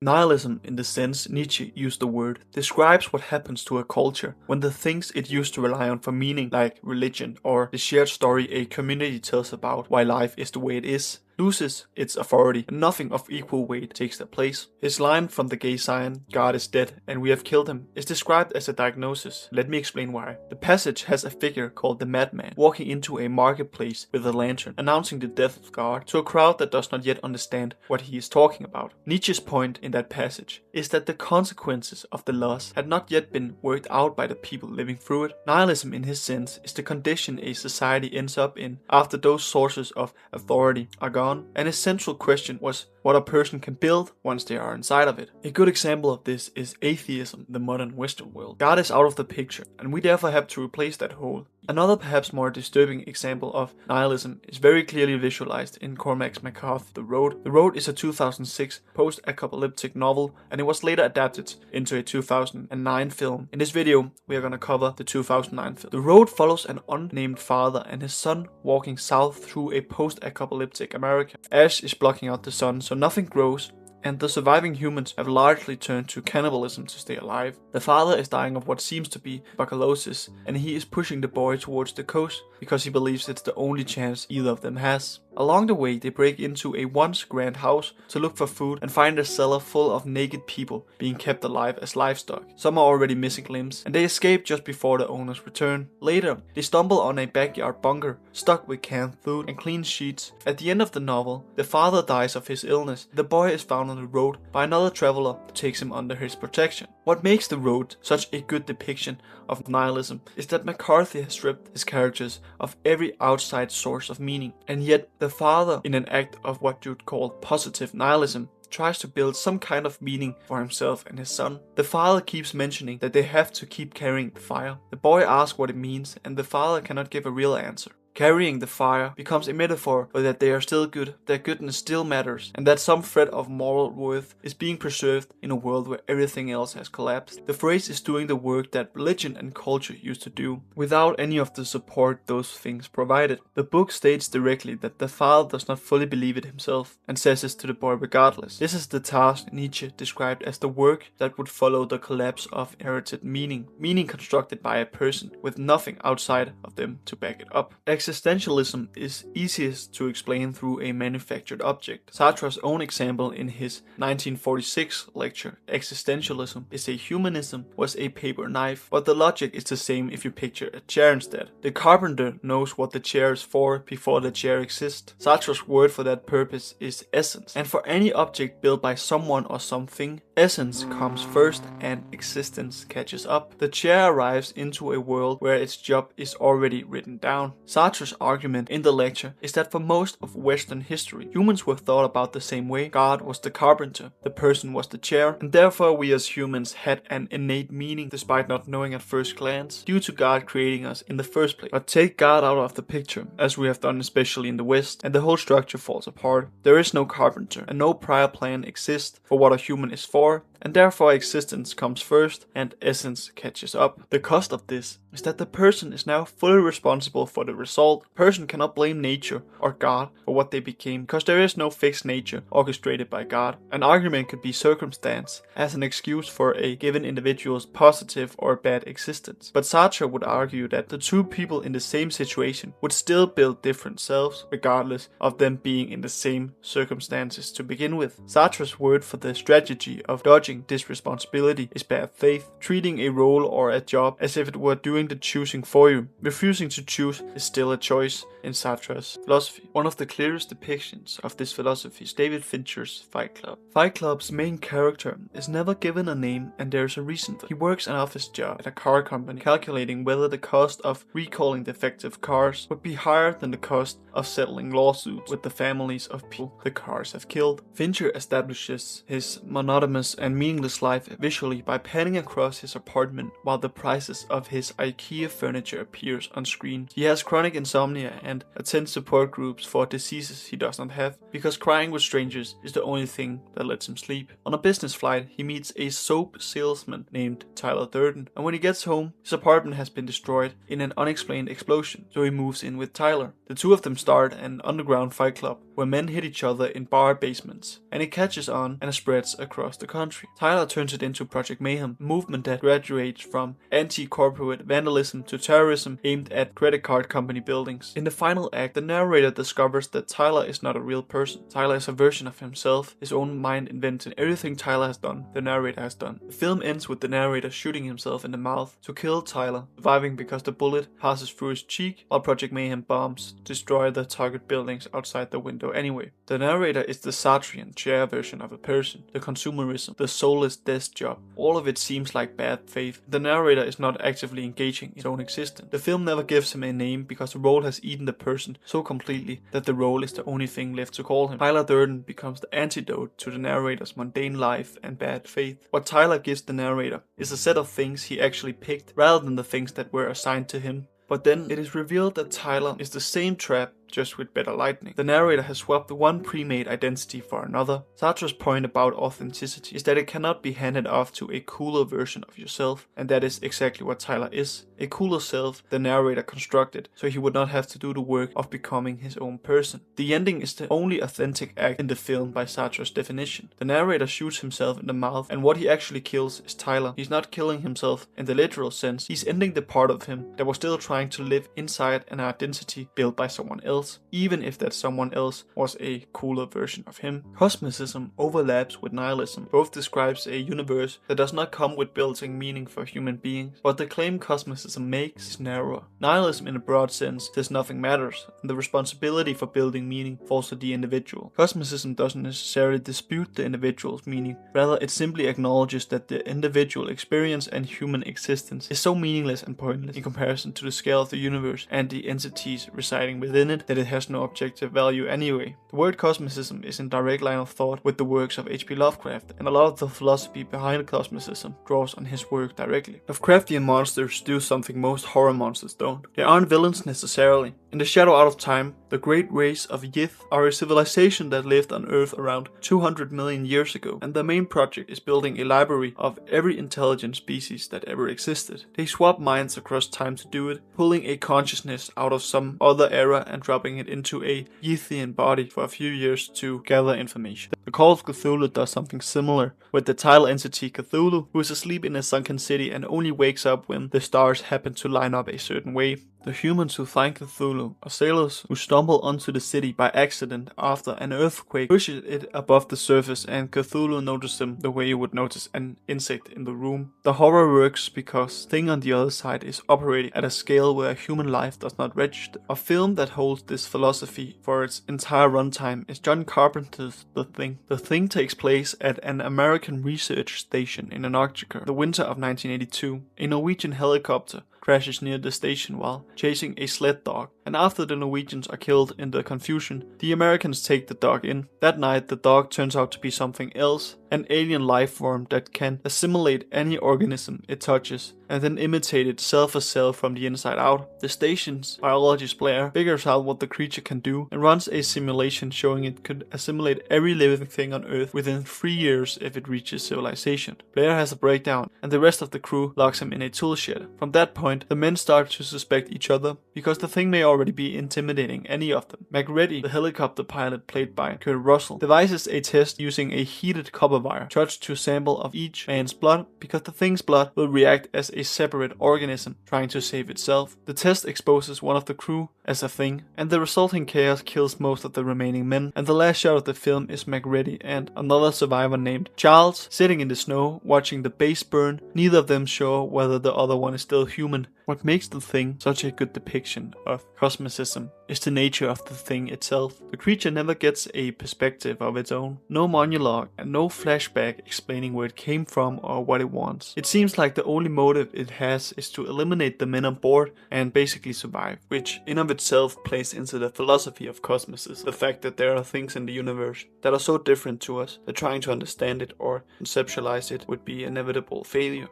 Nihilism, in the sense Nietzsche used the word, describes what happens to a culture when the things it used to rely on for meaning, like religion or the shared story a community tells about why life is the way it is, loses its authority and nothing of equal weight takes their place. His line from the gay sign, "God is dead and we have killed him," is described as a diagnosis. Let me explain why. The passage has a figure called the madman walking into a marketplace with a lantern, announcing the death of God to a crowd that does not yet understand what he is talking about. Nietzsche's point in that passage is that the consequences of the loss had not yet been worked out by the people living through it. Nihilism, in his sense, is the condition a society ends up in after those sources of authority are gone. And his central question was what a person can build once they are inside of it. A good example of this is atheism, the modern Western world. God is out of the picture, and we therefore have to replace that hole. Another perhaps more disturbing example of nihilism is very clearly visualized in Cormac McCarthy's The Road. The Road is a 2006 post-apocalyptic novel, and it was later adapted into a 2009 film. In this video, we are going to cover the 2009 film. The Road follows an unnamed father and his son walking south through a post-apocalyptic America. Ash is blocking out the sun, so nothing grows, and the surviving humans have largely turned to cannibalism to stay alive. The father is dying of what seems to be tuberculosis, and he is pushing the boy towards the coast because he believes it's the only chance either of them has. Along the way, they break into a once grand house to look for food and find a cellar full of naked people being kept alive as livestock. Some are already missing limbs, and they escape just before the owners return. Later, they stumble on a backyard bunker stuck with canned food and clean sheets. At the end of the novel, the father dies of his illness. The boy is found on the road by another traveler who takes him under his protection. What makes The Road such a good depiction of nihilism is that McCarthy has stripped his characters of every outside source of meaning, and yet the father, in an act of what you'd call positive nihilism, tries to build some kind of meaning for himself and his son. The father keeps mentioning that they have to keep carrying the fire. The boy asks what it means, and the father cannot give a real answer. Carrying the fire becomes a metaphor for that they are still good, their goodness still matters, and that some thread of moral worth is being preserved in a world where everything else has collapsed. The phrase is doing the work that religion and culture used to do, without any of the support those things provided. The book states directly that the father does not fully believe it himself, and says this to the boy regardless. This is the task Nietzsche described as the work that would follow the collapse of inherited meaning constructed by a person with nothing outside of them to back it up. Existentialism is easiest to explain through a manufactured object. Sartre's own example in his 1946 lecture, Existentialism is a Humanism, was a paper knife, but the logic is the same if you picture a chair instead. The carpenter knows what the chair is for before the chair exists. Sartre's word for that purpose is essence, and for any object built by someone or something, essence comes first and existence catches up. The chair arrives into a world where its job is already written down. Sartre's argument in the lecture is that for most of Western history, humans were thought about the same way. God was the carpenter, the person was the chair, and therefore we as humans had an innate meaning despite not knowing at first glance, due to God creating us in the first place. But take God out of the picture, as we have done especially in the West, and the whole structure falls apart. There is no carpenter, and no prior plan exists for what a human is for, and therefore existence comes first and essence catches up. The cost of this is that the person is now fully responsible for the result. The person cannot blame nature or God for what they became, because there is no fixed nature orchestrated by God. An argument could be circumstance as an excuse for a given individual's positive or bad existence. But Sartre would argue that the two people in the same situation would still build different selves, regardless of them being in the same circumstances to begin with. Sartre's word for the strategy of dodging this responsibility is bad faith, treating a role or a job as if it were doing the choosing for you. Refusing to choose is still a choice in Sartre's philosophy. One of the clearest depictions of this philosophy is David Fincher's Fight Club. Fight Club's main character is never given a name, and there's a reason for it. He works an office job at a car company, calculating whether the cost of recalling defective cars would be higher than the cost of settling lawsuits with the families of people the cars have killed. Fincher establishes his monotonous and meaningless life visually by panning across his apartment while the prices of his IKEA furniture appears on screen. He has chronic insomnia and attends support groups for diseases he does not have, because crying with strangers is the only thing that lets him sleep. On a business flight, he meets a soap salesman named Tyler Durden, and when he gets home, his apartment has been destroyed in an unexplained explosion, so he moves in with Tyler. The two of them start an underground fight club where men hit each other in bar basements, and it catches on and spreads across the country. Tyler turns it into Project Mayhem, a movement that graduates from anti-corporate vandalism to terrorism aimed at credit card company buildings. In the final act, the narrator discovers that Tyler is not a real person. Tyler is a version of himself, his own mind invented. Everything Tyler has done, the narrator has done. The film ends with the narrator shooting himself in the mouth to kill Tyler, surviving because the bullet passes through his cheek, while Project Mayhem bombs destroy the target buildings outside the window anyway. The narrator is the Sartrean chair version of a person, the consumerism, the soulless desk job. All of it seems like bad faith. The narrator is not actively engaging his own existence. The film never gives him a name because the role has eaten the person so completely that the role is the only thing left to call him. Tyler Durden becomes the antidote to the narrator's mundane life and bad faith. What Tyler gives the narrator is a set of things he actually picked rather than the things that were assigned to him. But then it is revealed that Tyler is the same trap, just with better lighting. The narrator has swapped one pre-made identity for another. Sartre's point about authenticity is that it cannot be handed off to a cooler version of yourself, and that is exactly what Tyler is. A cooler self the narrator constructed, so he would not have to do the work of becoming his own person. The ending is the only authentic act in the film by Sartre's definition. The narrator shoots himself in the mouth, and what he actually kills is Tyler. He's not killing himself in the literal sense, he's ending the part of him that was still trying to live inside an identity built by someone else, even if that someone else was a cooler version of him. Cosmicism overlaps with nihilism. Both describes a universe that does not come with built-in meaning for human beings, but the claim cosmicism makes is narrower. Nihilism in a broad sense says nothing matters, and the responsibility for building meaning falls to the individual. Cosmicism doesn't necessarily dispute the individual's meaning, rather it simply acknowledges that the individual experience and human existence is so meaningless and pointless in comparison to the scale of the universe and the entities residing within it that it has no objective value anyway. The word cosmicism is in direct line of thought with the works of H.P. Lovecraft, and a lot of the philosophy behind cosmicism draws on his work directly. Lovecraftian monsters do something most horror monsters don't. They aren't villains necessarily. In The Shadow Out of Time, the great race of Yith are a civilization that lived on Earth around 200 million years ago, and their main project is building a library of every intelligent species that ever existed. They swap minds across time to do it, pulling a consciousness out of some other era and dropping it into a Yithian body for a few years to gather information. The Call of Cthulhu does something similar, with the title entity Cthulhu, who is asleep in a sunken city and only wakes up when the stars happen to line up a certain way. The humans who find Cthulhu are sailors who stumble onto the city by accident after an earthquake pushes it above the surface, and Cthulhu notices them the way you would notice an insect in the room. The horror works because Thing on the other side is operating at a scale where human life does not register. A film that holds this philosophy for its entire runtime is John Carpenter's The Thing. The Thing takes place at an American research station in Antarctica, the winter of 1982. A Norwegian helicopter crashes near the station while chasing a sled dog, and after the Norwegians are killed in the confusion, the Americans take the dog in. That night the dog turns out to be something else, an alien life form that can assimilate any organism it touches and then imitate it cell for cell from the inside out. The station's biologist Blair figures out what the creature can do and runs a simulation showing it could assimilate every living thing on Earth within 3 years if it reaches civilization. Blair has a breakdown and the rest of the crew locks him in a tool shed. From that point, the men start to suspect each other because the Thing may already be intimidating any of them. McReady, the helicopter pilot played by Kurt Russell, devises a test using a heated copper wire charged to a sample of each man's blood because the Thing's blood will react as a separate organism trying to save itself. The test exposes one of the crew as a Thing, and the resulting chaos kills most of the remaining men, and the last shot of the film is McReady and another survivor named Charles sitting in the snow watching the base burn, neither of them sure whether the other one is still human. What makes The Thing such a good depiction of cosmicism is the nature of the Thing itself. The creature never gets a perspective of its own, no monologue and no flashback explaining where it came from or what it wants. It seems like the only motive it has is to eliminate the men on board and basically survive, which in of itself plays into the philosophy of cosmicism, the fact that there are things in the universe that are so different to us that trying to understand it or conceptualize it would be inevitable failure.